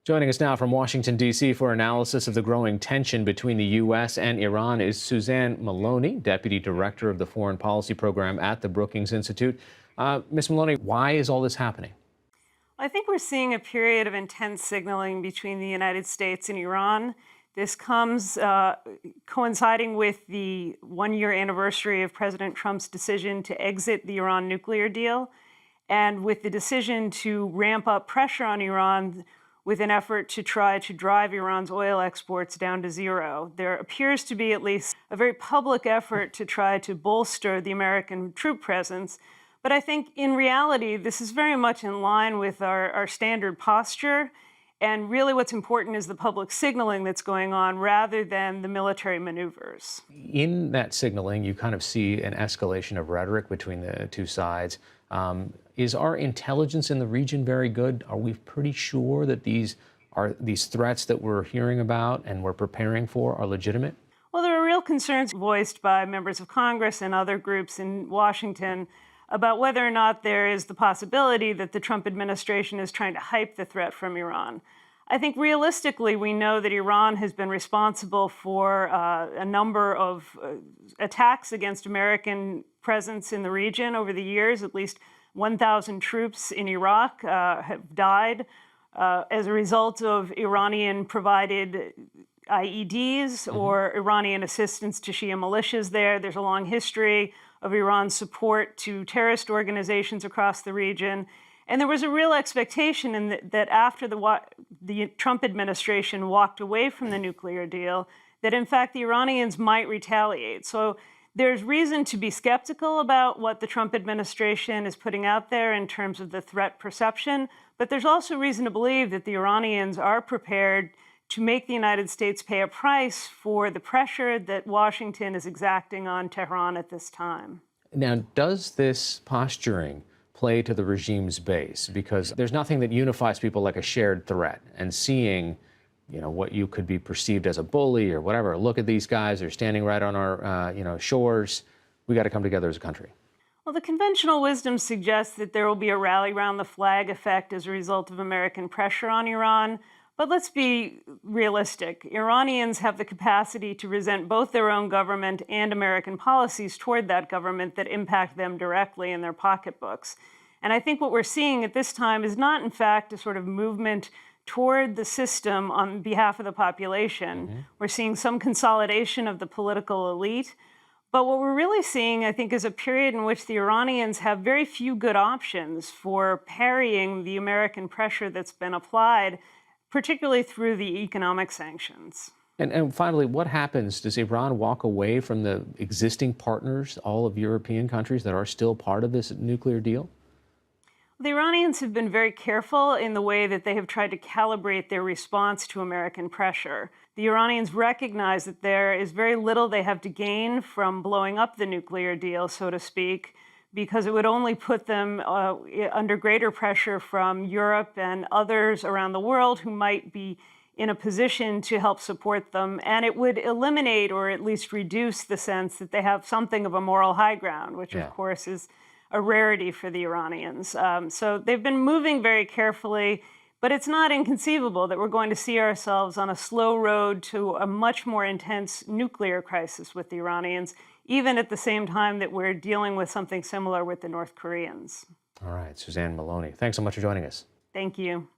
Joining us now from Washington, D.C. for analysis of the growing tension between the U.S. and Iran is Suzanne Maloney, Deputy Director of the Foreign Policy Program at the Brookings Institute. Ms. Maloney, why is all this happening? I think we're seeing a period of intense signaling between the United States and Iran. This comes coinciding with the one-year anniversary of President Trump's decision to exit the Iran nuclear deal, and with the decision to ramp up pressure on Iran with an effort to try to drive Iran's oil exports down to zero. There appears to be at least a very public effort to try to bolster the American troop presence. But I think in reality, this is very much in line with our standard posture. And really what's important is the public signaling that's going on rather than the military maneuvers. In that signaling, you kind of see an escalation of rhetoric between the two sides. Is our intelligence in the region very good? Are we pretty sure that these threats that we're hearing about and we're preparing for are legitimate? Well, there are real concerns voiced by members of Congress and other groups in Washington about whether or not there is the possibility that the Trump administration is trying to hype the threat from Iran. I think realistically, we know that Iran has been responsible for a number of attacks against American presence in the region over the years. At least 1,000 troops in Iraq have died as a result of Iranian-provided IEDs or Iranian assistance to Shia militias there. There's a long history of Iran's support to terrorist organizations across the region. And there was a real expectation that after the Trump administration walked away from the nuclear deal, that in fact the Iranians might retaliate. So there's reason to be skeptical about what the Trump administration is putting out there in terms of the threat perception. But there's also reason to believe that the Iranians are prepared to make the United States pay a price for the pressure that Washington is exacting on Tehran at this time. Now, does this posturing play to the regime's base? Because there's nothing that unifies people like a shared threat, and seeing, what you could be perceived as a bully or whatever. Look at these guys; they're standing right on our, shores. We got to come together as a country. Well, the conventional wisdom suggests that there will be a rally around the flag effect as a result of American pressure on Iran. But let's be realistic. Iranians have the capacity to resent both their own government and American policies toward that government that impact them directly in their pocketbooks. And I think what we're seeing at this time is not, in fact, a sort of movement toward the system on behalf of the population. We're seeing some consolidation of the political elite. But what we're really seeing, I think, is a period in which the Iranians have very few good options for parrying the American pressure that's been applied, particularly through the economic sanctions. And finally, what happens? Does Iran walk away from the existing partners, all of European countries that are still part of this nuclear deal? The Iranians have been very careful in the way that they have tried to calibrate their response to American pressure. The Iranians recognize that there is very little they have to gain from blowing up the nuclear deal, so to speak, because it would only put them under greater pressure from Europe and others around the world who might be in a position to help support them. And it would eliminate or at least reduce the sense that they have something of a moral high ground, which of course is a rarity for the Iranians. So they've been moving very carefully, but it's not inconceivable that we're going to see ourselves on a slow road to a much more intense nuclear crisis with the Iranians, even at the same time that we're dealing with something similar with the North Koreans. All right, Suzanne Maloney, thanks so much for joining us. Thank you.